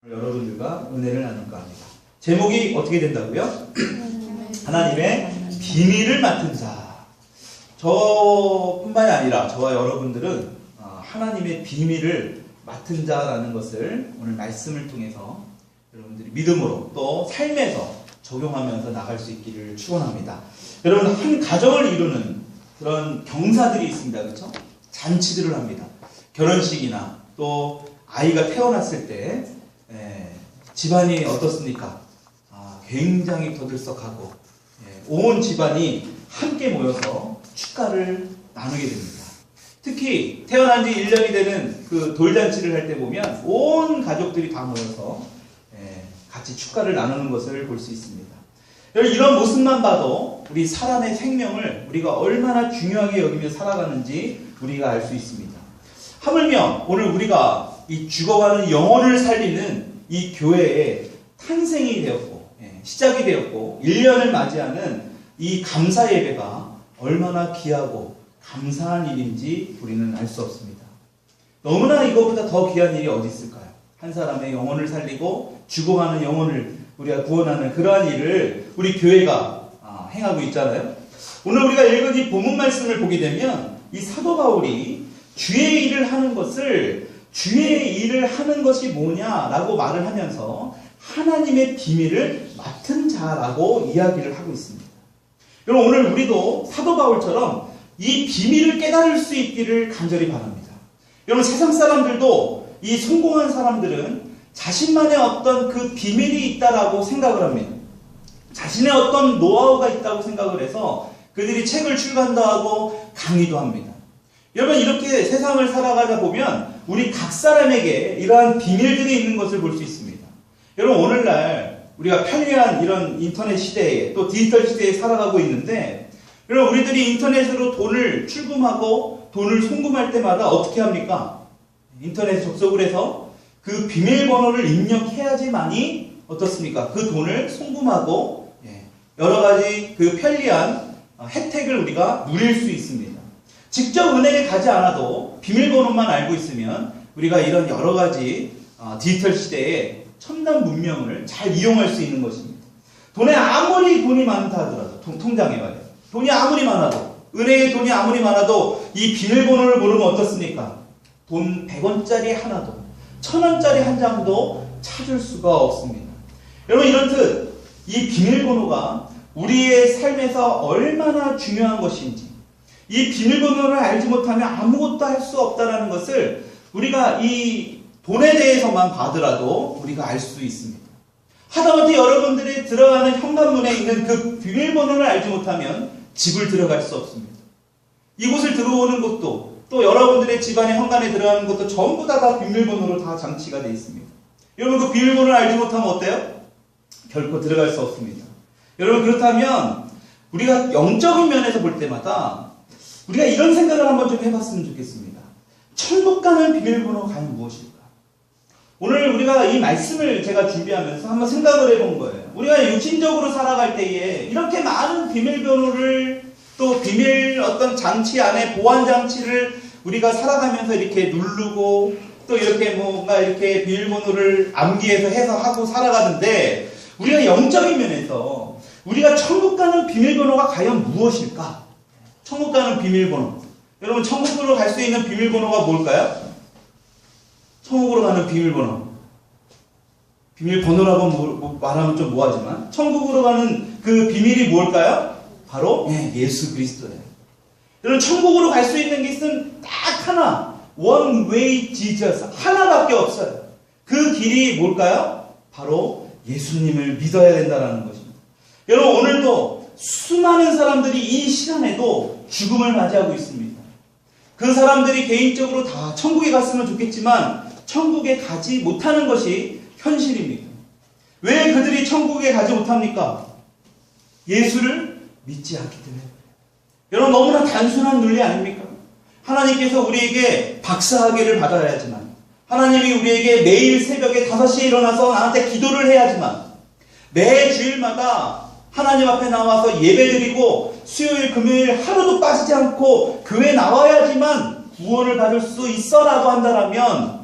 여러분들과 은혜를 나눌까 합니다. 제목이 어떻게 된다고요? 하나님의 비밀을 맡은 자. 저뿐만이 아니라 저와 여러분들은 하나님의 비밀을 맡은 자라는 것을 오늘 말씀을 통해서 여러분들이 믿음으로 또 삶에서 적용하면서 나갈 수 있기를 축원합니다. 여러분, 한 가정을 이루는 그런 경사들이 있습니다. 그렇죠? 잔치들을 합니다. 결혼식이나 또 아이가 태어났을 때 집안이 어떻습니까? 굉장히 더들썩하고 온 집안이 함께 모여서 축가를 나누게 됩니다. 특히 태어난 지 1년이 되는 그 돌잔치를 할 때 보면 온 가족들이 다 모여서 같이 축가를 나누는 것을 볼 수 있습니다. 이런 모습만 봐도 우리 사람의 생명을 우리가 얼마나 중요하게 여기며 살아가는지 우리가 알 수 있습니다. 하물며 오늘 우리가 이 죽어가는 영혼을 살리는 이 교회의 탄생이 되었고 시작이 되었고 1년을 맞이하는 이 감사 예배가 얼마나 귀하고 감사한 일인지 우리는 알 수 없습니다. 너무나 이거보다 더 귀한 일이 어디 있을까요? 한 사람의 영혼을 살리고 죽어가는 영혼을 우리가 구원하는 그러한 일을 우리 교회가 행하고 있잖아요. 오늘 우리가 읽은 이 본문 말씀을 보게 되면 이 사도 바울이 주의 일을 하는 것이 뭐냐라고 말을 하면서 하나님의 비밀을 맡은 자라고 이야기를 하고 있습니다. 여러분, 오늘 우리도 사도 바울처럼 이 비밀을 깨달을 수 있기를 간절히 바랍니다. 여러분, 세상 사람들도 이 성공한 사람들은 자신만의 어떤 그 비밀이 있다라고 생각을 합니다. 자신의 어떤 노하우가 있다고 생각을 해서 그들이 책을 출간도 하고 강의도 합니다. 여러분, 이렇게 세상을 살아가다 보면 우리 각 사람에게 이러한 비밀들이 있는 것을 볼 수 있습니다. 여러분, 오늘날 우리가 편리한 이런 인터넷 시대에 또 디지털 시대에 살아가고 있는데, 여러분, 우리들이 인터넷으로 돈을 출금하고 돈을 송금할 때마다 어떻게 합니까? 인터넷에 접속을 해서 그 비밀번호를 입력해야지만이 어떻습니까? 그 돈을 송금하고 여러 가지 그 편리한 혜택을 우리가 누릴 수 있습니다. 직접 은행에 가지 않아도 비밀번호만 알고 있으면 우리가 이런 여러 가지 디지털 시대에 첨단 문명을 잘 이용할 수 있는 것입니다. 돈에 아무리 돈이 많다 하더라도, 통장에 말이에요. 돈이 아무리 많아도, 은행에 돈이 아무리 많아도 이 비밀번호를 모르면 어떻습니까? 돈 100원짜리 하나도, 1000원짜리 한 장도 찾을 수가 없습니다. 여러분, 이렇듯 이 비밀번호가 우리의 삶에서 얼마나 중요한 것인지, 이 비밀번호를 알지 못하면 아무것도 할 수 없다는 것을 우리가 이 돈에 대해서만 봐더라도 우리가 알 수 있습니다. 하다못해 여러분들이 들어가는 현관문에 있는 그 비밀번호를 알지 못하면 집을 들어갈 수 없습니다. 이곳을 들어오는 것도 또 여러분들의 집안의 현관에 들어가는 것도 전부 다 비밀번호로 다 장치가 되어 있습니다. 여러분, 그 비밀번호를 알지 못하면 어때요? 결코 들어갈 수 없습니다. 여러분, 그렇다면 우리가 영적인 면에서 볼 때마다 우리가 이런 생각을 한번 좀 해봤으면 좋겠습니다. 천국 가는 비밀번호가 과연 무엇일까? 오늘 우리가 이 말씀을 제가 준비하면서 한번 생각을 해본 거예요. 우리가 육신적으로 살아갈 때에 이렇게 많은 비밀번호를 또 비밀 어떤 장치 안에 보안 장치를 우리가 살아가면서 이렇게 누르고 또 이렇게 뭔가 이렇게 비밀번호를 암기해서 해서 하고 살아가는데, 우리가 영적인 면에서 우리가 천국 가는 비밀번호가 과연 무엇일까? 천국 가는 비밀번호. 여러분, 천국으로 갈 수 있는 비밀번호가 뭘까요? 천국으로 가는 비밀번호. 비밀번호라고 말하면 좀 뭐하지만 천국으로 가는 그 비밀이 뭘까요? 바로 예수 그리스도예요. 여러분, 천국으로 갈 수 있는 것은 딱 하나, One way Jesus, 하나밖에 없어요. 그 길이 뭘까요? 바로 예수님을 믿어야 된다는 것입니다. 여러분, 오늘도 수많은 사람들이 이 시간에도 죽음을 맞이하고 있습니다. 그 사람들이 개인적으로 다 천국에 갔으면 좋겠지만 천국에 가지 못하는 것이 현실입니다. 왜 그들이 천국에 가지 못합니까? 예수를 믿지 않기 때문에. 여러분, 너무나 단순한 논리 아닙니까? 하나님께서 우리에게 박사학위를 받아야지만, 하나님이 우리에게 매일 새벽에 5시에 일어나서 나한테 기도를 해야지만, 매 주일마다 하나님 앞에 나와서 예배드리고 수요일 금요일 하루도 빠지지 않고 교회 나와야지만 구원을 받을 수 있어라고 한다면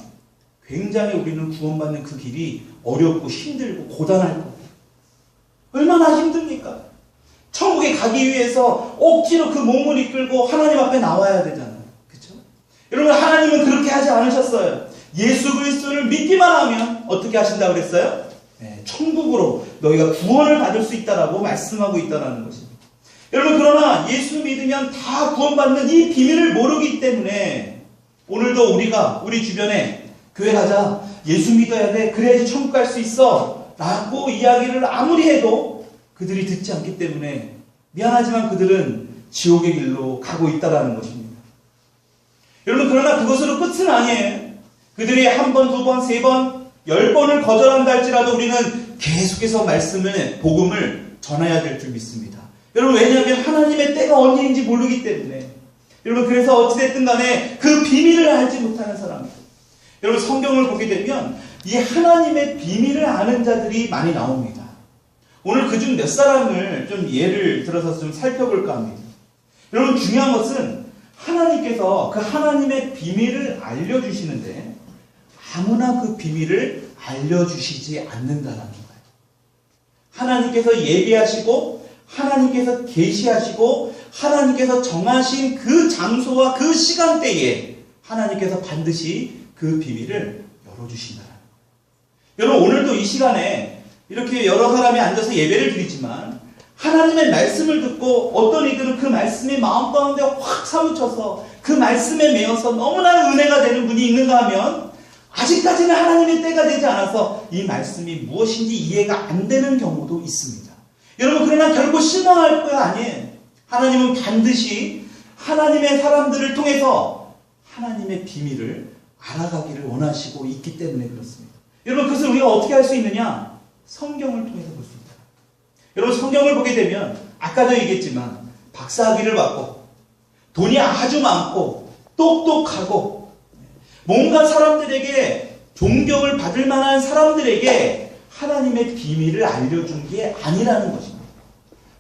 굉장히 우리는 구원받는 그 길이 어렵고 힘들고 고단할 거예요. 얼마나 힘듭니까? 천국에 가기 위해서 억지로 그 몸을 이끌고 하나님 앞에 나와야 되잖아요. 그렇죠? 여러분, 하나님은 그렇게 하지 않으셨어요. 예수 그리스도를 믿기만 하면 어떻게 하신다고 그랬어요? 네, 천국으로 너희가 구원을 받을 수 있다라고 말씀하고 있다는 것입니다. 여러분, 그러나 예수 믿으면 다 구원받는 이 비밀을 모르기 때문에 오늘도 우리가 우리 주변에 교회 가자, 예수 믿어야 돼, 그래야지 천국 갈 수 있어 라고 이야기를 아무리 해도 그들이 듣지 않기 때문에 미안하지만 그들은 지옥의 길로 가고 있다는 것입니다. 여러분, 그러나 그것으로 끝은 아니에요. 그들이 한 번, 두 번, 세 번, 10번을 거절한다 할지라도 우리는 계속해서 말씀을, 복음을 전해야 될 줄 믿습니다. 여러분, 왜냐하면 하나님의 때가 언제인지 모르기 때문에. 여러분, 그래서 어찌됐든 간에 그 비밀을 알지 못하는 사람들. 여러분, 성경을 보게 되면 이 하나님의 비밀을 아는 자들이 많이 나옵니다. 오늘 그중 몇 사람을 좀 예를 들어서 좀 살펴볼까 합니다. 여러분, 중요한 것은 하나님께서 그 하나님의 비밀을 알려주시는데 아무나 그 비밀을 알려주시지 않는다는 거예요. 하나님께서 예비하시고 하나님께서 계시하시고 하나님께서 정하신 그 장소와 그 시간대에 하나님께서 반드시 그 비밀을 열어주신다는 거예요. 여러분, 오늘도 이 시간에 이렇게 여러 사람이 앉아서 예배를 드리지만 하나님의 말씀을 듣고 어떤 이들은 그 말씀이 마음 가운데 확 사무쳐서 그 말씀에 매여서 너무나 은혜가 되는 분이 있는가 하면 아직까지는 하나님의 때가 되지 않아서 이 말씀이 무엇인지 이해가 안 되는 경우도 있습니다. 여러분, 그러나 결국 실망할 거 아니에요. 하나님은 반드시 하나님의 사람들을 통해서 하나님의 비밀을 알아가기를 원하시고 있기 때문에 그렇습니다. 여러분, 그것을 우리가 어떻게 할 수 있느냐? 성경을 통해서 볼 수 있다. 여러분, 성경을 보게 되면 아까도 얘기했지만 박사학위를 받고 돈이 아주 많고 똑똑하고 뭔가 사람들에게 존경을 받을 만한 사람들에게 하나님의 비밀을 알려준 게 아니라는 것입니다.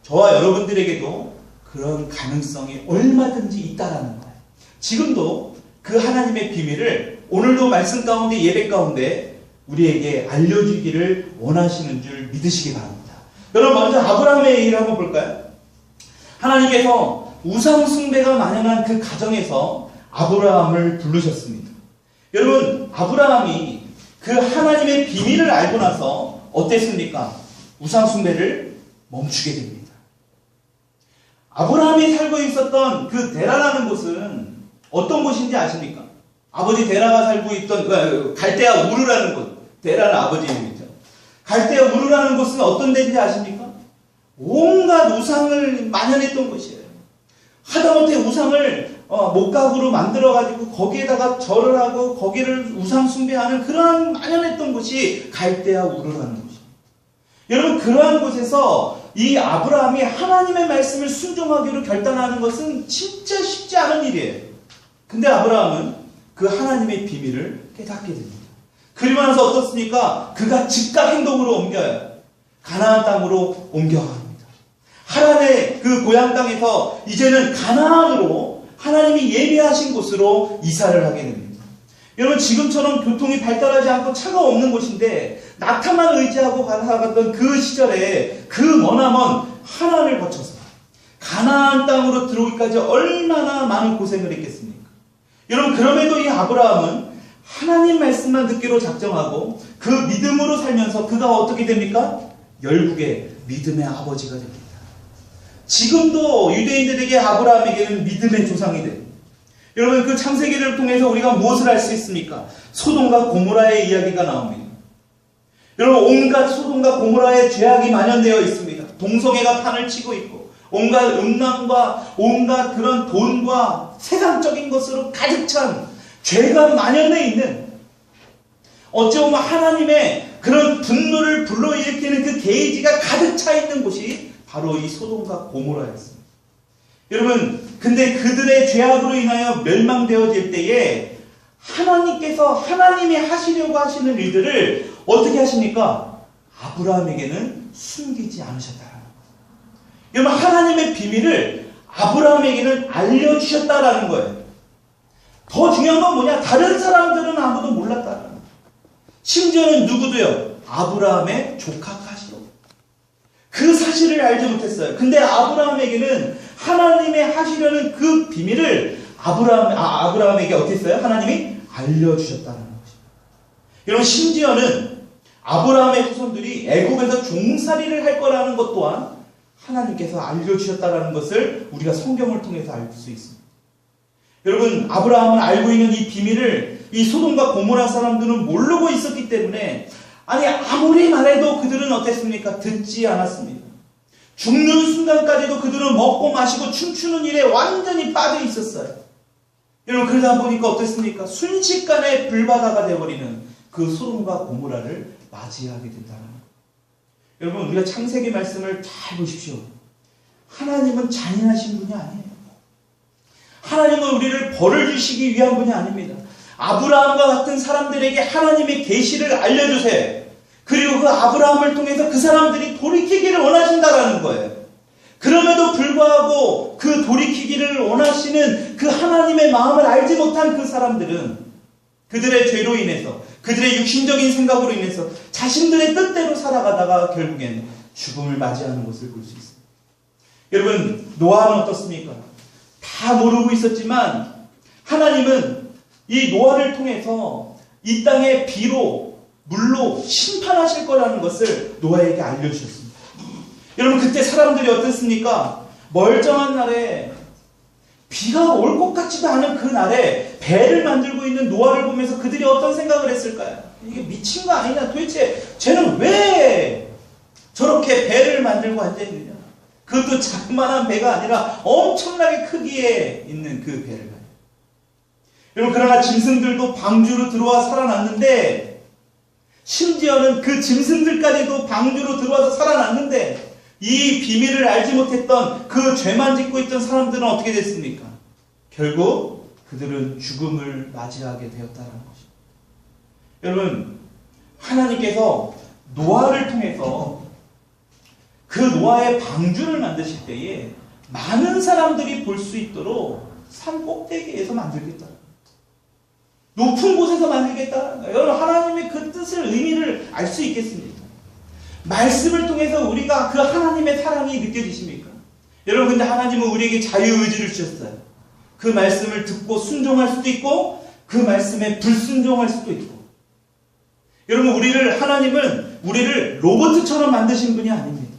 저와 여러분들에게도 그런 가능성이 얼마든지 있다라는 거예요. 지금도 그 하나님의 비밀을 오늘도 말씀 가운데 예배 가운데 우리에게 알려주기를 원하시는 줄 믿으시기 바랍니다. 여러분, 먼저 아브라함의 얘기를 한번 볼까요? 하나님께서 우상 숭배가 만연한 그 가정에서 아브라함을 부르셨습니다. 여러분, 아브라함이 그 하나님의 비밀을 알고 나서 어땠습니까? 우상 숭배를 멈추게 됩니다. 아브라함이 살고 있었던 그 데라라는 곳은 어떤 곳인지 아십니까? 아버지 데라가 살고 있던 갈대아 우르라는 곳, 데라는 아버지 이름이죠. 갈대아 우르라는 곳은 어떤 데인지 아십니까? 온갖 우상을 만연했던 곳이에요. 하다못해 우상을 목각으로 만들어가지고 거기에다가 절을 하고 거기를 우상 숭배하는 그러한 만연했던 곳이 갈대아 우르라는 곳입니다. 여러분, 그러한 곳에서 이 아브라함이 하나님의 말씀을 순종하기로 결단하는 것은 진짜 쉽지 않은 일이에요. 근데 아브라함은 그 하나님의 비밀을 깨닫게 됩니다. 그리고 나서 어떻습니까? 그가 즉각 행동으로 옮겨요. 가나안 땅으로 옮겨갑니다. 하란의 그 고향 땅에서 이제는 가나안으로 하나님이 예비하신 곳으로 이사를 하게 됩니다. 여러분, 지금처럼 교통이 발달하지 않고 차가 없는 곳인데 낙타만 의지하고 살아갔던 그 시절에 그 머나먼 하란을 거쳐서 가나안 땅으로 들어오기까지 얼마나 많은 고생을 했겠습니까? 여러분, 그럼에도 이 아브라함은 하나님 말씀만 듣기로 작정하고 그 믿음으로 살면서 그가 어떻게 됩니까? 열국의 믿음의 아버지가 됩니다. 지금도 유대인들에게 아브라함에게는 믿음의 조상이 됩니다. 여러분, 그 창세기를 통해서 우리가 무엇을 알 수 있습니까? 소돔과 고모라의 이야기가 나옵니다. 여러분, 온갖 소돔과 고모라의 죄악이 만연되어 있습니다. 동성애가 판을 치고 있고 온갖 음란과 온갖 그런 돈과 세상적인 것으로 가득 찬 죄가 만연되어 있는, 어찌 보면 하나님의 그런 분노를 불러일으키는 그 게이지가 가득 차 있는 곳이 바로 이 소돔과 고모라였습니다. 여러분, 근데 그들의 죄악으로 인하여 멸망되어질 때에 하나님께서 하나님이 하시려고 하시는 일들을 어떻게 하십니까? 아브라함에게는 숨기지 않으셨다라는 거예요. 여러분, 하나님의 비밀을 아브라함에게는 알려주셨다라는 거예요. 더 중요한 건 뭐냐? 다른 사람들은 아무도 몰랐다라는 거예요. 심지어는 누구도요? 아브라함의 조카 가시로. 그 사실을 알지 못했어요. 근데 아브라함에게는 하나님의 하시려는 그 비밀을 아브라함에게 어떻게 했어요? 하나님이 알려주셨다는 것입니다. 여러분, 심지어는 아브라함의 후손들이 애굽에서 종살이를 할 거라는 것 또한 하나님께서 알려주셨다는 것을 우리가 성경을 통해서 알 수 있습니다. 여러분, 아브라함은 알고 있는 이 비밀을 이 소돔과 고모라 사람들은 모르고 있었기 때문에 아무리 말해도 그들은 어땠습니까? 듣지 않았습니다. 죽는 순간까지도 그들은 먹고 마시고 춤추는 일에 완전히 빠져 있었어요. 여러분, 그러다 보니까 어땠습니까? 순식간에 불바다가 되어버리는 그 소돔과 고모라를 맞이하게 된다는 거예요. 여러분, 우리가 창세기 말씀을 잘 보십시오. 하나님은 잔인하신 분이 아니에요. 하나님은 우리를 벌을 주시기 위한 분이 아닙니다. 아브라함과 같은 사람들에게 하나님의 계시를 알려주세요. 그리고 그 아브라함을 통해서 그 사람들이 돌이키기를 원하신다라는 거예요. 그럼에도 불구하고 그 돌이키기를 원하시는 그 하나님의 마음을 알지 못한 그 사람들은 그들의 죄로 인해서, 그들의 육신적인 생각으로 인해서 자신들의 뜻대로 살아가다가 결국엔 죽음을 맞이하는 것을 볼 수 있습니다. 여러분, 노아는 어떻습니까? 다 모르고 있었지만 하나님은 이 노아를 통해서 이 땅에 비로, 물로 심판하실 거라는 것을 노아에게 알려주셨습니다. 여러분, 그때 사람들이 어땠습니까? 멀쩡한 날에 비가 올 것 같지도 않은 그 날에 배를 만들고 있는 노아를 보면서 그들이 어떤 생각을 했을까요? 이게 미친 거 아니냐? 도대체 쟤는 왜 저렇게 배를 만들고 앉아있느냐? 그것도 자그만한 배가 아니라 엄청나게 크기에 있는 그 배를 가요. 여러분, 그러나 짐승들도 방주로 들어와 살아났는데, 심지어는 그 짐승들까지도 방주로 들어와서 살아났는데, 이 비밀을 알지 못했던 그 죄만 짓고 있던 사람들은 어떻게 됐습니까? 결국 그들은 죽음을 맞이하게 되었다는 것입니다. 여러분, 하나님께서 노아를 통해서 그 노아의 방주를 만드실 때에 많은 사람들이 볼 수 있도록 산 꼭대기에서 만들겠다. 높은 곳에서 만들겠다. 여러분, 하나님의 그 뜻을, 의미를 알 수 있겠습니까? 말씀을 통해서 우리가 그 하나님의 사랑이 느껴지십니까? 여러분, 근데 하나님은 우리에게 자유의지를 주셨어요. 그 말씀을 듣고 순종할 수도 있고 그 말씀에 불순종할 수도 있고. 여러분, 하나님은 우리를 로봇처럼 만드신 분이 아닙니다.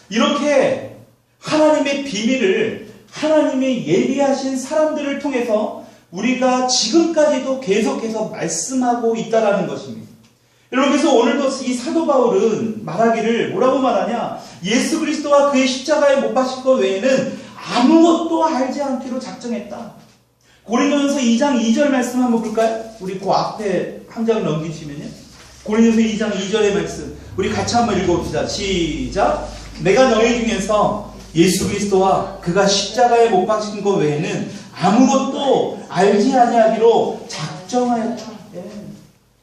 이렇게 하나님의 비밀을 하나님의 예비하신 사람들을 통해서 우리가 지금까지도 계속해서 말씀하고 있다라는 것입니다. 여러분, 그래서 오늘도 이 사도 바울은 말하기를 뭐라고 말하냐? 예수 그리스도와 그의 십자가에 못 박힌 것 외에는 아무것도 알지 않기로 작정했다. 고린도전서 2장 2절 말씀 한번 볼까요? 우리 그 앞에 한 장을 넘기시면요. 고린도전서 2장 2절의 말씀 우리 같이 한번 읽어봅시다. 시작. 내가 너희 중에서 예수 그리스도와 그가 십자가에 못 박힌 것 외에는 아무것도 알지 아니하기로 작정하였다.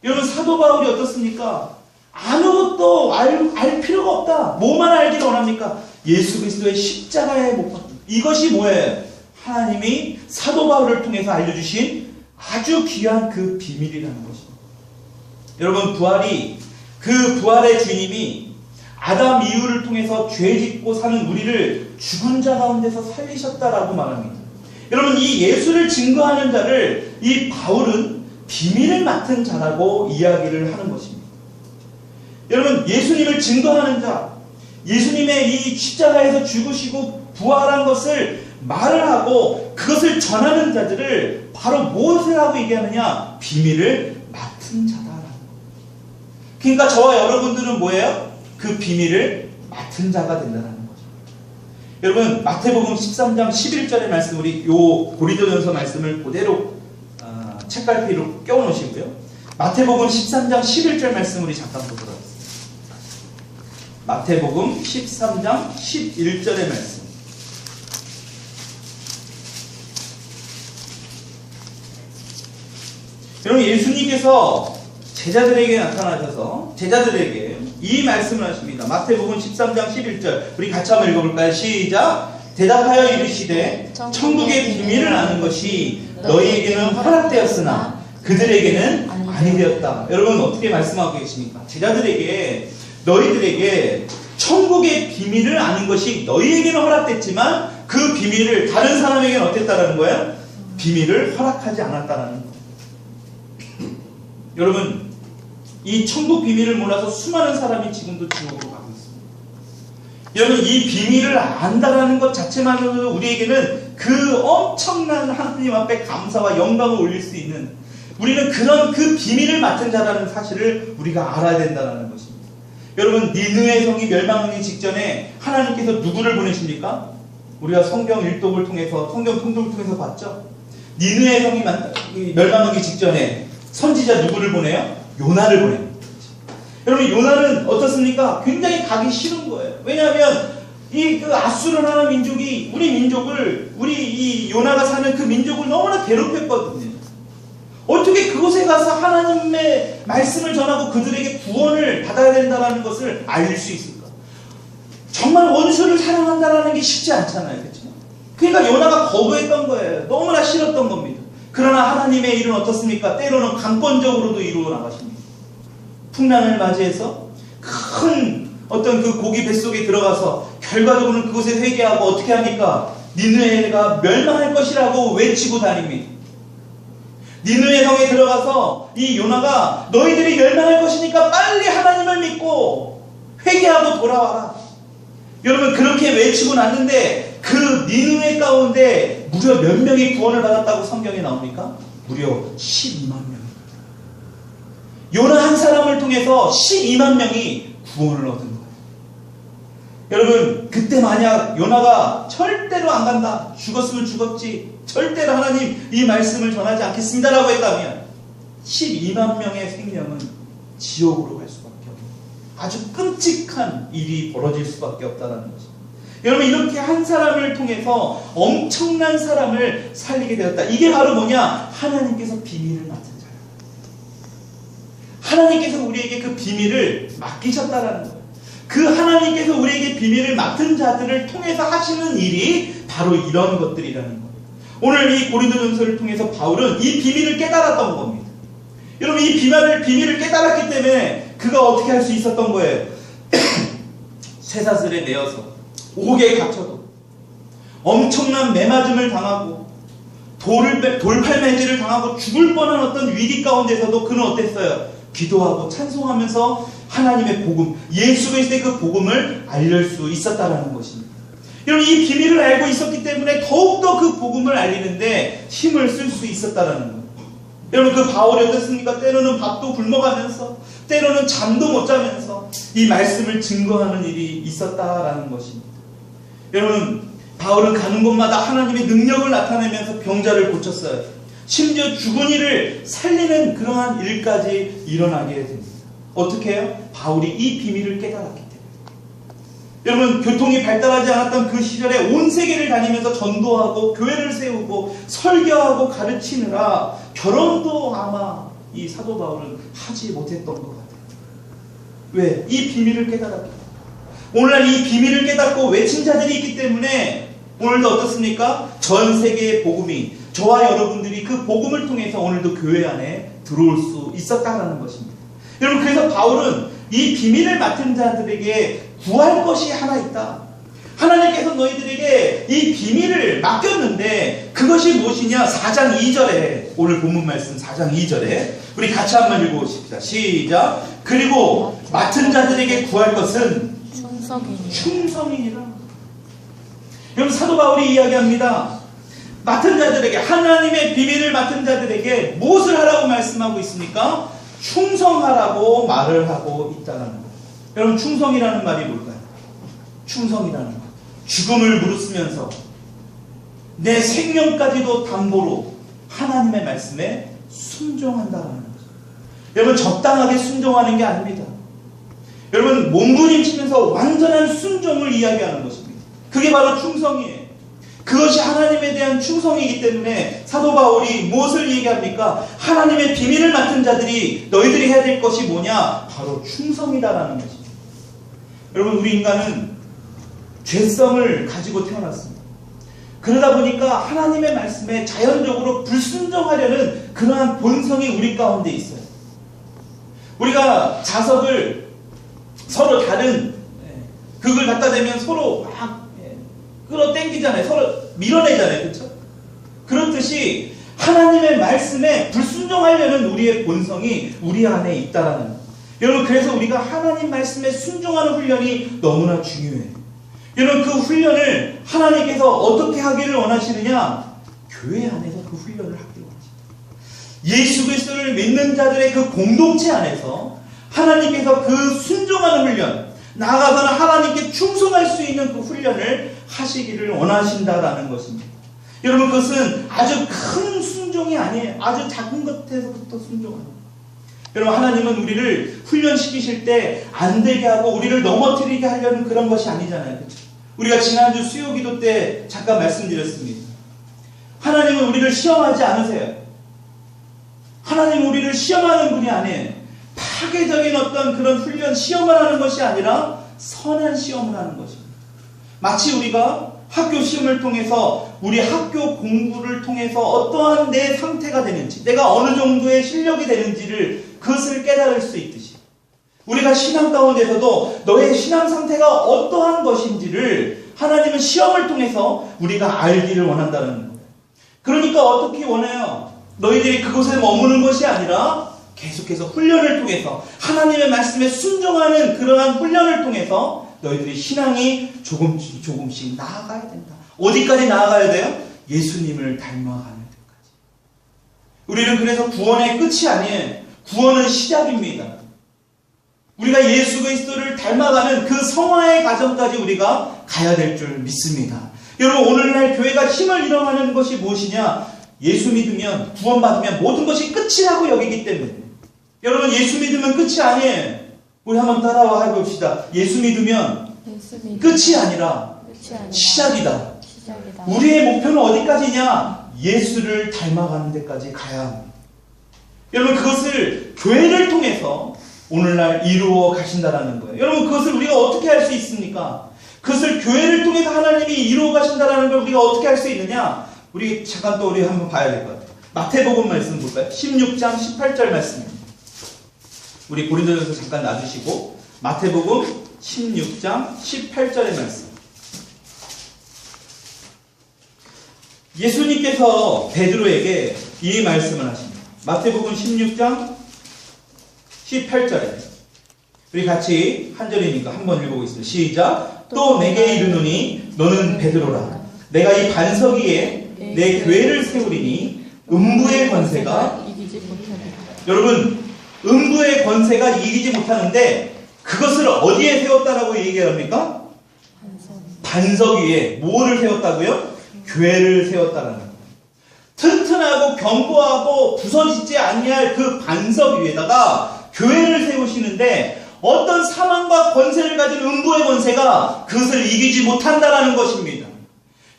여러분, 사도 바울이 어떻습니까? 아무것도 알 필요가 없다. 뭐만 알기를 원합니까? 예수 그리스도의 십자가에 못 박힌. 이것이 뭐예요? 하나님이 사도 바울을 통해서 알려주신 아주 귀한 그 비밀이라는 것입니다. 여러분, 그 부활의 주님이 아담 이후를 통해서 죄 짓고 사는 우리를 죽은 자 가운데서 살리셨다라고 말합니다. 여러분, 이 예수를 증거하는 자를 이 바울은 비밀을 맡은 자라고 이야기를 하는 것입니다. 여러분, 예수님을 증거하는 자, 예수님의 이 십자가에서 죽으시고 부활한 것을 말을 하고 그것을 전하는 자들을 바로 무엇을 하고 얘기하느냐? 비밀을 맡은 자다라는 거예요. 그러니까 저와 여러분들은 뭐예요? 그 비밀을 맡은 자가 된다는 거죠. 여러분, 마태복음 13장 11절의 말씀, 우리 요 고린도전서 말씀을 그대로 책갈피로 껴놓으시고요. 마태복음 13장 11절 말씀 우리 잠깐 보도록 하겠습니다. 마태복음 13장 11절의 말씀. 여러분, 예수님께서 제자들에게 나타나셔서 제자들에게 이 말씀을 하십니다. 마태복음 13장 11절 우리 같이 한번 읽어볼까요? 시작. 대답하여 이르시되 천국의 비밀을 아는 것이 너희에게는 허락되었으나 그들에게는 아니 되었다. 여러분 어떻게 말씀하고 계십니까? 제자들에게 너희들에게 천국의 비밀을 아는 것이 너희에게는 허락됐지만 그 비밀을 다른 사람에게는 어땠다라는 거예요? 비밀을 허락하지 않았다라는 거예요. 여러분 이 천국 비밀을 몰라서 수많은 사람이 지금도 지옥으로 가고 있습니다. 여러분 이 비밀을 안다라는 것 자체만으로도 우리에게는 그 엄청난 하나님 앞에 감사와 영광을 올릴 수 있는, 우리는 그런 그 비밀을 맡은 자라는 사실을 우리가 알아야 된다는 것입니다. 여러분 니느웨 성이 멸망하기 직전에 하나님께서 누구를 보내십니까? 우리가 성경 일독을 통해서, 성경 통독을 통해서 봤죠. 니느웨 성이 멸망하기 직전에 선지자 누구를 보내요? 요나를 보냅니다. 여러분 요나는 어떻습니까? 굉장히 가기 싫은 거예요. 왜냐하면 그 아수르라는 민족이 우리 민족을, 우리 이 요나가 사는 그 민족을 너무나 괴롭혔거든요. 어떻게 그곳에 가서 하나님의 말씀을 전하고 그들에게 구원을 받아야 된다는 것을 알릴 수 있을까? 정말 원수를 사랑한다는 게 쉽지 않잖아요. 그렇죠? 그러니까 요나가 거부했던 거예요. 너무나 싫었던 겁니다. 그러나 하나님의 일은 어떻습니까? 때로는 강권적으로도 이루어 나가십니다. 풍랑을 맞이해서 큰 어떤 그 고기 뱃속에 들어가서 결과적으로는 그곳에 회개하고 어떻게 합니까? 니느웨가 멸망할 것이라고 외치고 다닙니다. 니느웨 성에 들어가서 이 요나가 너희들이 멸망할 것이니까 빨리 하나님을 믿고 회개하고 돌아와라. 여러분 그렇게 외치고 났는데 그 니느웨 가운데 무려 몇 명이 구원을 받았다고 성경에 나옵니까? 무려 12만 명. 요나 한 사람을 통해서 12만 명이 구원을 얻은 거예요. 여러분 그때 만약 요나가 절대로 안 간다, 죽었으면 죽었지, 절대로 하나님 이 말씀을 전하지 않겠습니다 라고 했다면 12만 명의 생명은 지옥으로 갈 수밖에 없는, 아주 끔찍한 일이 벌어질 수밖에 없다는 것입니다. 여러분 이렇게 한 사람을 통해서 엄청난 사람을 살리게 되었다. 이게 바로 뭐냐? 하나님께서 비밀을 맡은 자예요. 하나님께서 우리에게 그 비밀을 맡기셨다라는 거예요. 그 하나님께서 우리에게 비밀을 맡은 자들을 통해서 하시는 일이 바로 이런 것들이라는 거예요. 오늘 이 고린도전서를 통해서 바울은 이 비밀을 깨달았던 겁니다. 여러분 이 비밀을 깨달았기 때문에 그가 어떻게 할 수 있었던 거예요? 쇠사슬에 매여서 옥에 갇혀도, 엄청난 매맞음을 당하고 돌팔매질을 당하고 죽을 뻔한 어떤 위기 가운데서도 그는 어땠어요? 기도하고 찬송하면서 하나님의 복음, 예수 그리스도의 그 복음을 알릴 수 있었다라는 것입니다. 여러분 이 비밀을 알고 있었기 때문에 더욱더 그 복음을 알리는데 힘을 쓸 수 있었다라는 거예요. 여러분 그 바울이 어땠습니까? 때로는 밥도 굶어가면서, 때로는 잠도 못 자면서 이 말씀을 증거하는 일이 있었다라는 것입니다. 여러분 바울은 가는 곳마다 하나님의 능력을 나타내면서 병자를 고쳤어요. 심지어 죽은 이를 살리는 그러한 일까지 일어나게 됩니다. 어떻게 해요? 바울이 이 비밀을 깨달았기 때문에. 여러분 교통이 발달하지 않았던 그 시절에 온 세계를 다니면서 전도하고 교회를 세우고 설교하고 가르치느라 결혼도 아마 이 사도 바울은 하지 못했던 것 같아요. 왜? 이 비밀을 깨달았기 때문에. 오늘날 이 비밀을 깨닫고 외친 자들이 있기 때문에 오늘도 어떻습니까? 전 세계의 복음이, 저와 여러분들이 그 복음을 통해서 오늘도 교회 안에 들어올 수 있었다는 것입니다. 여러분 그래서 바울은 이 비밀을 맡은 자들에게 구할 것이 하나 있다. 하나님께서 너희들에게 이 비밀을 맡겼는데 그것이 무엇이냐? 4장 2절에, 오늘 본문 말씀 4장 2절에 우리 같이 한번 읽어보십시다. 시작. 그리고 맡은 자들에게 구할 것은 충성이니라. 여러분 사도 바울이 이야기합니다. 맡은 자들에게, 하나님의 비밀을 맡은 자들에게 무엇을 하라고 말씀하고 있습니까? 충성하라고 말을 하고 있다는 거예요. 여러분 충성이라는 말이 뭘까요? 충성이라는 것, 죽음을 무릅쓰면서 내 생명까지도 담보로 하나님의 말씀에 순종한다는 거죠. 여러분 적당하게 순종하는 게 아닙니다. 여러분 몸부림치면서 완전한 순종을 이야기하는 것입니다. 그게 바로 충성이에요. 그것이 하나님에 대한 충성이기 때문에 사도 바울이 무엇을 얘기합니까? 하나님의 비밀을 맡은 자들이 너희들이 해야 될 것이 뭐냐? 바로 충성이다라는 것입니다. 여러분 우리 인간은 죄성을 가지고 태어났습니다. 그러다 보니까 하나님의 말씀에 자연적으로 불순종하려는 그러한 본성이 우리 가운데 있어요. 우리가 자석을 서로 다른 극을 갖다 대면 서로 막 끌어당기잖아요. 서로 밀어내잖아요. 그렇죠? 그렇듯이 하나님의 말씀에 불순종하려는 우리의 본성이 우리 안에 있다라는 거예요. 여러분, 그래서 우리가 하나님 말씀에 순종하는 훈련이 너무나 중요해요. 여러분, 그 훈련을 하나님께서 어떻게 하기를 원하시느냐? 교회 안에서 그 훈련을 하기를 원하십니다. 예수 그리스도를 믿는 자들의 그 공동체 안에서 하나님께서 그 순종하는 훈련, 나아가서는 하나님께 충성할 수 있는 그 훈련을 하시기를 원하신다라는 것입니다. 여러분, 그것은 아주 큰 순종이 아니에요. 아주 작은 것에서부터 순종하는 거예요. 여러분, 하나님은 우리를 훈련시키실 때 안 되게 하고 우리를 넘어뜨리게 하려는 그런 것이 아니잖아요. 그렇죠? 우리가 지난주 수요기도 때 잠깐 말씀드렸습니다. 하나님은 우리를 시험하지 않으세요. 하나님은 우리를 시험하는 분이 아니에요. 파괴적인 어떤 그런 훈련, 시험을 하는 것이 아니라 선한 시험을 하는 것입니다. 마치 우리가 학교 시험을 통해서 우리 학교 공부를 통해서 어떠한 내 상태가 되는지, 내가 어느 정도의 실력이 되는지를 그것을 깨달을 수 있듯이 우리가 신앙 가운데서도 너의 신앙 상태가 어떠한 것인지를 하나님은 시험을 통해서 우리가 알기를 원한다는 거예요. 그러니까 어떻게 원해요? 너희들이 그곳에 머무는 것이 아니라 계속해서 훈련을 통해서 하나님의 말씀에 순종하는 그러한 훈련을 통해서 너희들이 신앙이 조금씩 나아가야 된다. 어디까지 나아가야 돼요? 예수님을 닮아가는 데까지. 우리는 그래서 구원의 끝이 아니에요. 구원은 시작입니다. 우리가 예수 그리스도를 닮아가는 그 성화의 과정까지 우리가 가야 될 줄 믿습니다. 여러분, 오늘날 교회가 힘을 잃어가는 것이 무엇이냐? 예수 믿으면, 구원받으면 모든 것이 끝이라고 여기기 때문에. 여러분, 예수 믿으면 끝이 아니에요. 우리 한번 따라와 해봅시다. 예수 믿으면 끝이 아니라 시작이다. 우리의 목표는 어디까지냐? 예수를 닮아가는 데까지 가야 합니다. 여러분, 그것을 교회를 통해서 오늘날 이루어 가신다라는 거예요. 여러분, 그것을 우리가 어떻게 할 수 있습니까? 그것을 교회를 통해서 하나님이 이루어 가신다라는 걸 우리가 어떻게 할 수 있느냐? 우리 잠깐 또 우리 한번 봐야 될 것 같아요. 마태복음 말씀 볼까요? 16장 18절 말씀입니다. 우리 고린도전서 잠깐 놔주시고 마태복음 16장 18절의 말씀. 예수님께서 베드로에게 이 말씀을 하십니다. 마태복음 16장 18절에 우리 같이 한 절이니까 한번 읽어보겠습니다. 시작. 또 내게 이르노니 너는 베드로라. 내가 이 반석 위에 내 교회를 세우리니 음부의 권세가 이기지 못하리라. 여러분, 음부의 권세가 이기지 못하는데 그것을 어디에 세웠다라고 얘기합니까? 반석 위에 뭐를 세웠다고요? 교회를 세웠다는 거예요. 튼튼하고 견고하고 부서지지 아니할 그 반석 위에다가 교회를 세우시는데 어떤 사망과 권세를 가진 음부의 권세가 그것을 이기지 못한다라는 것입니다.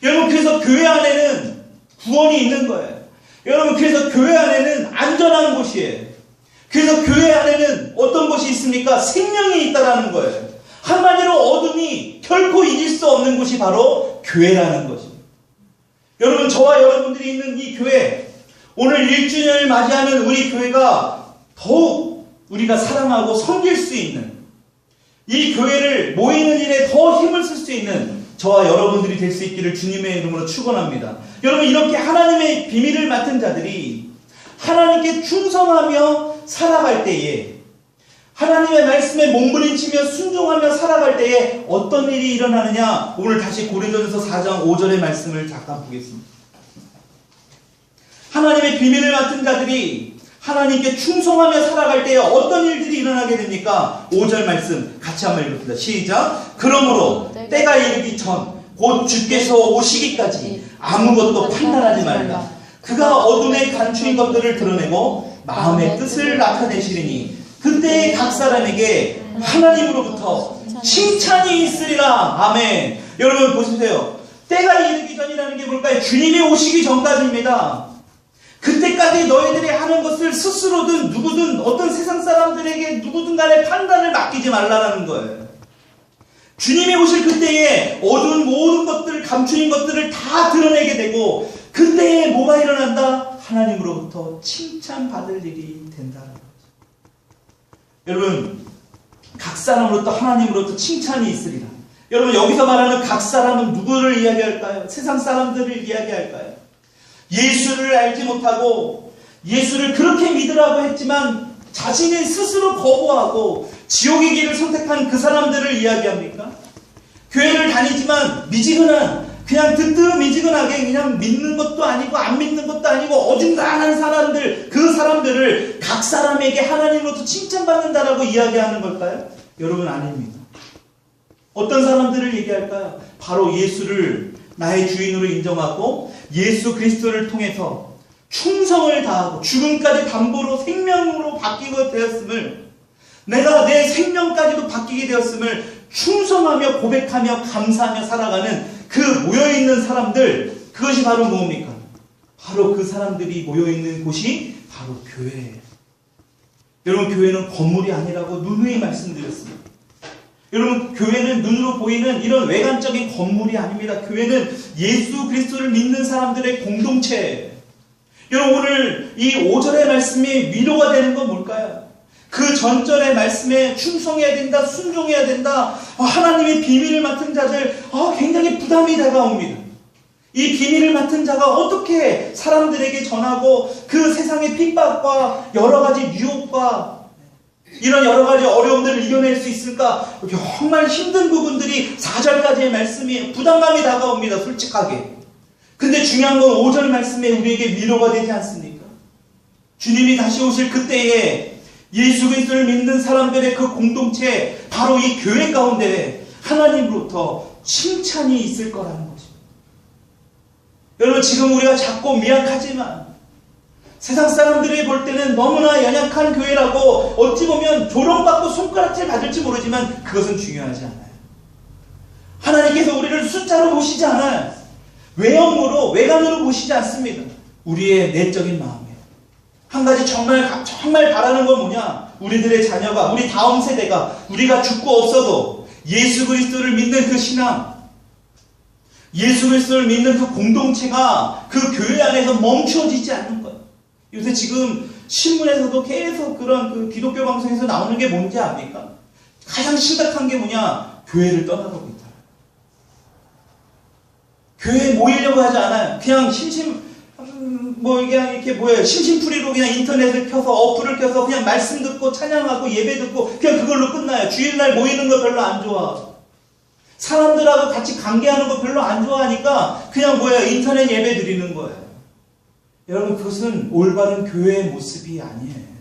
여러분, 그래서 교회 안에는 구원이 있는 거예요. 여러분, 그래서 교회 안에는 안전한 곳이에요. 그래서 교회 안에는 어떤 것이 있습니까? 생명이 있다라는 거예요. 한마디로 어둠이 결코 이길 수 없는 곳이 바로 교회라는 것입니다. 여러분, 저와 여러분들이 있는 이 교회, 오늘 1주년을 맞이하는 우리 교회가 더욱 우리가 사랑하고 섬길 수 있는, 이 교회를 모이는 일에 더 힘을 쓸 수 있는 저와 여러분들이 될 수 있기를 주님의 이름으로 축원합니다. 여러분, 이렇게 하나님의 비밀을 맡은 자들이 하나님께 충성하며 살아갈 때에, 하나님의 말씀에 몸부림치며 순종하며 살아갈 때에 어떤 일이 일어나느냐? 오늘 다시 고린도전서 4장 5절의 말씀을 잠깐 보겠습니다. 하나님의 비밀을 맡은 자들이 하나님께 충성하며 살아갈 때에 어떤 일들이 일어나게 됩니까? 5절 말씀 같이 한번 읽읍시다. 시작. 그러므로 때가 이르기 전 곧 주께서 오시기까지 아무것도 판단하지 말라. 그가 어둠에 감추인 것들을 드러내고 마음의 뜻을 나타내시리니 그때 각 사람에게 하나님으로부터 칭찬이 있으리라. 아멘. 여러분 보세요. 때가 이르기 전이라는 게 뭘까요? 주님이 오시기 전까지입니다. 그때까지 너희들이 하는 것을 스스로든 누구든 어떤 세상 사람들에게 누구든 간에 판단을 맡기지 말라는 거예요. 주님이 오실 그때에 어두운 모든 것들, 감추인 것들을 다 드러내게 되고 그때에 뭐가 일어난다? 하나님으로부터 칭찬받을 일이 된다는 거죠. 여러분, 각 사람으로부터 하나님으로부터 칭찬이 있으리라. 여러분, 여기서 말하는 각 사람은 누구를 이야기할까요? 세상 사람들을 이야기할까요? 예수를 알지 못하고 예수를 그렇게 믿으라고 했지만 자신이 스스로 거부하고 지옥의 길을 선택한 그 사람들을 이야기합니까? 교회를 다니지만 미지근한, 그냥 뜨뜻미지근하게 그냥 믿는 것도 아니고 안 믿는 것도 아니고 어중간한 사람들, 그 사람들을 각 사람에게 하나님으로부터 칭찬받는다라고 이야기하는 걸까요? 여러분, 아닙니다. 어떤 사람들을 얘기할까요? 바로 예수를 나의 주인으로 인정하고 예수 그리스도를 통해서 충성을 다하고 죽음까지 담보로 생명으로 바뀌게 되었음을, 내가 내 생명까지도 바뀌게 되었음을 충성하며 고백하며 감사하며 살아가는 그 모여있는 사람들, 그것이 바로 뭡니까? 바로 그 사람들이 모여있는 곳이 바로 교회예요. 여러분, 교회는 건물이 아니라고 누누이 말씀드렸습니다. 여러분, 교회는 눈으로 보이는 이런 외관적인 건물이 아닙니다. 교회는 예수 그리스도를 믿는 사람들의 공동체예요. 여러분, 오늘 이 5절의 말씀이 위로가 되는 건 뭘까요? 그 전절의 말씀에 충성해야 된다, 순종해야 된다, 하나님의 비밀을 맡은 자들, 굉장히 부담이 다가옵니다. 이 비밀을 맡은 자가 어떻게 사람들에게 전하고 그 세상의 핍박과 여러 가지 유혹과 이런 여러 가지 어려움들을 이겨낼 수 있을까? 정말 힘든 부분들이 4절까지의 말씀이 부담감이 다가옵니다. 솔직하게. 근데 중요한 건 5절 말씀에 우리에게 위로가 되지 않습니까? 주님이 다시 오실 그때에 예수 그리스도를 믿는 사람들의 그 공동체, 바로 이 교회 가운데 하나님으로부터 칭찬이 있을 거라는 거죠. 여러분, 지금 우리가 작고 미약하지만 세상 사람들이 볼 때는 너무나 연약한 교회라고 어찌 보면 조롱받고 손가락질 받을지 모르지만 그것은 중요하지 않아요. 하나님께서 우리를 숫자로 보시지 않아요. 외형으로, 외관으로 보시지 않습니다. 우리의 내적인 마음이에요. 한 가지 정말 바라는 건 뭐냐? 우리들의 자녀가, 우리 다음 세대가, 우리가 죽고 없어도 예수 그리스도를 믿는 그 신앙, 예수 그리스도를 믿는 그 공동체가 그 교회 안에서 멈춰지지 않는 거예요. 요새 지금 신문에서도 계속 그런 그 기독교 방송에서 나오는 게 뭔지 압니까? 가장 심각한 게 뭐냐? 교회를 떠나가고 있다. 교회에 모이려고 하지 않아요. 그냥 심심풀이로 그냥 인터넷을 켜서 어플을 켜서 그냥 말씀 듣고 찬양하고 예배 듣고 그냥 그걸로 끝나요. 주일날 모이는 거 별로 안 좋아. 사람들하고 같이 관계하는 거 별로 안 좋아하니까 그냥 인터넷 예배 드리는 거예요. 여러분, 그것은 올바른 교회의 모습이 아니에요.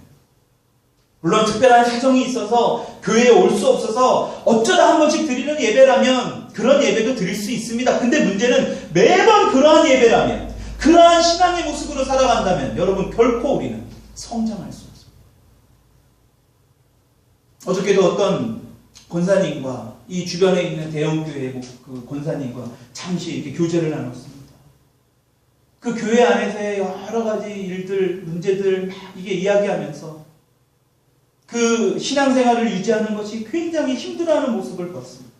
물론 특별한 사정이 있어서 교회에 올 수 없어서 어쩌다 한 번씩 드리는 예배라면 그런 예배도 드릴 수 있습니다. 근데 문제는 매번 그러한 예배라면, 그러한 신앙의 모습으로 살아간다면 여러분, 결코 우리는 성장할 수 없습니다. 어저께도 어떤 권사님과 이 주변에 있는 대형교회 그 권사님과 잠시 이렇게 교제를 나눴습니다. 그 교회 안에서의 여러 가지 일들, 문제들 막 이게 이야기하면서 그 신앙생활을 유지하는 것이 굉장히 힘들어하는 모습을 봤습니다.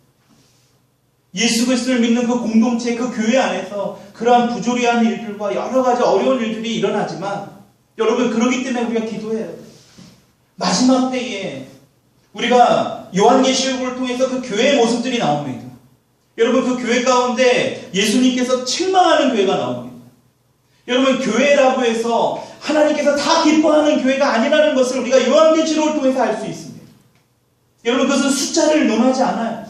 예수 그리스도를 믿는 그 공동체, 그 교회 안에서 그러한 부조리한 일들과 여러 가지 어려운 일들이 일어나지만 여러분, 그러기 때문에 우리가 기도해야 돼요. 마지막 때에 우리가 요한계시록을 통해서 그 교회의 모습들이 나옵니다. 여러분, 그 교회 가운데 예수님께서 책망하는 교회가 나옵니다. 여러분, 교회라고 해서 하나님께서 다 기뻐하는 교회가 아니라는 것을 우리가 요한계시록을 통해서 알 수 있습니다. 여러분, 그것은 숫자를 논하지 않아요.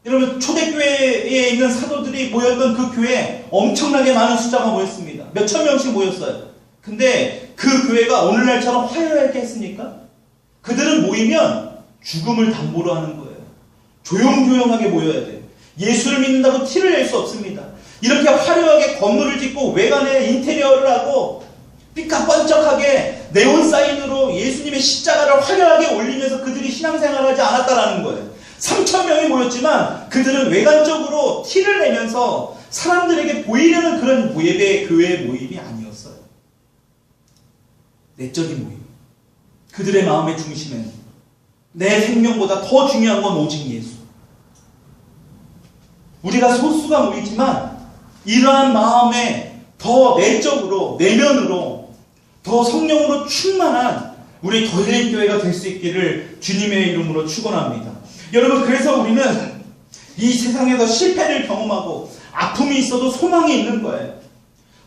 여러분, 초대교회에 있는 사도들이 모였던 그 교회에 엄청나게 많은 숫자가 모였습니다. 몇천 명씩 모였어요. 근데 그 교회가 오늘날처럼 화려하게 했습니까? 그들은 모이면 죽음을 담보로 하는 거예요. 조용조용하게 모여야 돼요. 예수를 믿는다고 티를 낼 수 없습니다. 이렇게 화려하게 건물을 짓고 외관에 인테리어를 하고 삐까뻔쩍하게 네온사인으로 예수님의 십자가를 화려하게 올리면서 그들이 신앙생활을 하지 않았다라는 거예요. 3,000명이 모였지만 그들은 외관적으로 티를 내면서 사람들에게 보이려는 그런 교회의 모임이 아니었어요. 내적인 모임. 그들의 마음의 중심에는 내 생명보다 더 중요한 건 오직 예수. 우리가 소수가 모이지만 이러한 마음에 더 내적으로, 내면으로 더 성령으로 충만한 우리 더일교회가 될 수 있기를 주님의 이름으로 축원합니다. 여러분, 그래서 우리는 이 세상에서 실패를 경험하고 아픔이 있어도 소망이 있는 거예요.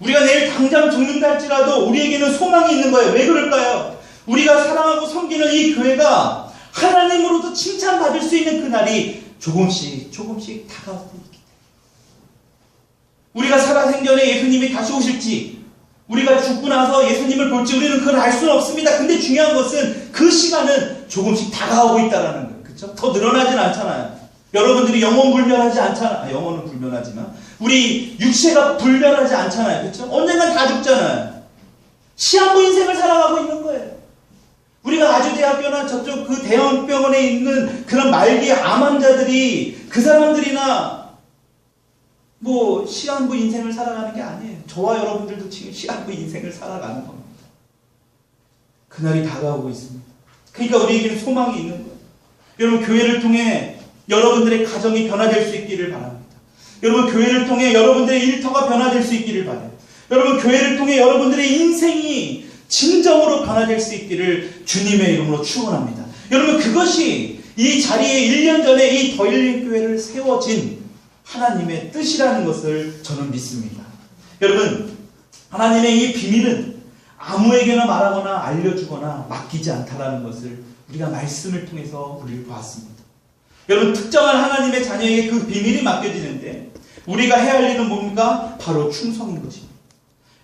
우리가 내일 당장 죽는다 할지라도 우리에게는 소망이 있는 거예요. 왜 그럴까요? 우리가 사랑하고 섬기는 이 교회가 하나님으로도 칭찬받을 수 있는 그날이 조금씩 다가오고 있기 때문에. 우리가 살아생전에 예수님이 다시 오실지, 우리가 죽고 나서 예수님을 볼지 우리는 그걸 알 수는 없습니다. 근데 중요한 것은 그 시간은 조금씩 다가오고 있다는 거예요. 그렇죠? 더 늘어나진 않잖아요. 여러분들이 영원 불멸하지 않잖아요. 영혼은 불멸하지만 우리 육체가 불멸하지 않잖아요. 그렇죠? 언젠간 다 죽잖아요. 시한부 인생을 살아가고 있는 거예요. 우리가 아주대학교나 저쪽 그 대형병원에 있는 그런 말기 암 환자들이 그 사람들이나 뭐 시한부 인생을 살아가는 게 아니에요. 저와 여러분들도 지금 시한부 인생을 살아가는 겁니다. 그날이 다가오고 있습니다. 그러니까 우리에게는 소망이 있는 거예요. 여러분, 교회를 통해 여러분들의 가정이 변화될 수 있기를 바랍니다. 여러분, 교회를 통해 여러분들의 일터가 변화될 수 있기를 바라요. 여러분, 교회를 통해 여러분들의 인생이 진정으로 변화될 수 있기를 주님의 이름으로 축원합니다. 여러분, 그것이 이 자리에 1년 전에 이 더일링 교회를 세워진 하나님의 뜻이라는 것을 저는 믿습니다. 여러분, 하나님의 이 비밀은 아무에게나 말하거나 알려주거나 맡기지 않다라는 것을 우리가 말씀을 통해서 우리를 보았습니다. 여러분, 특정한 하나님의 자녀에게 그 비밀이 맡겨지는데 우리가 해야 할 일은 뭡니까? 바로 충성인 것입니다.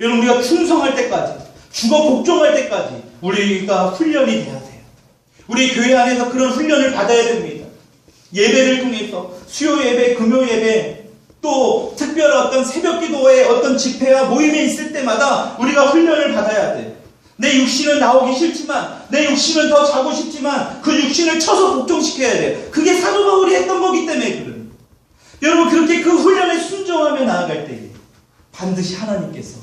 여러분, 우리가 충성할 때까지, 죽어 복종할 때까지 우리가 훈련이 돼야 돼요. 우리 교회 안에서 그런 훈련을 받아야 됩니다. 예배를 통해서 수요 예배, 금요 예배, 또 특별한 어떤 새벽 기도회, 어떤 집회와 모임에 있을 때마다 우리가 훈련을 받아야 돼요. 내 육신은 나오기 싫지만, 내 육신은 더 자고 싶지만 그 육신을 쳐서 복종시켜야 돼요. 그게 사도 바울이 했던 거기 때문에 그래요. 여러분, 그렇게 그 훈련에 순종하며 나아갈 때에 반드시 하나님께서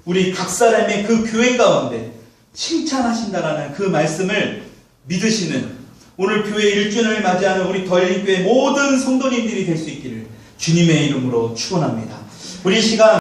우리 각 사람의 그 교회 가운데 칭찬하신다라는 그 말씀을 믿으시는 오늘 교회 1주년을 맞이하는 우리 더일링교회 모든 성도님들이 될 수 있기를 주님의 이름으로 축원합니다. 우리 시간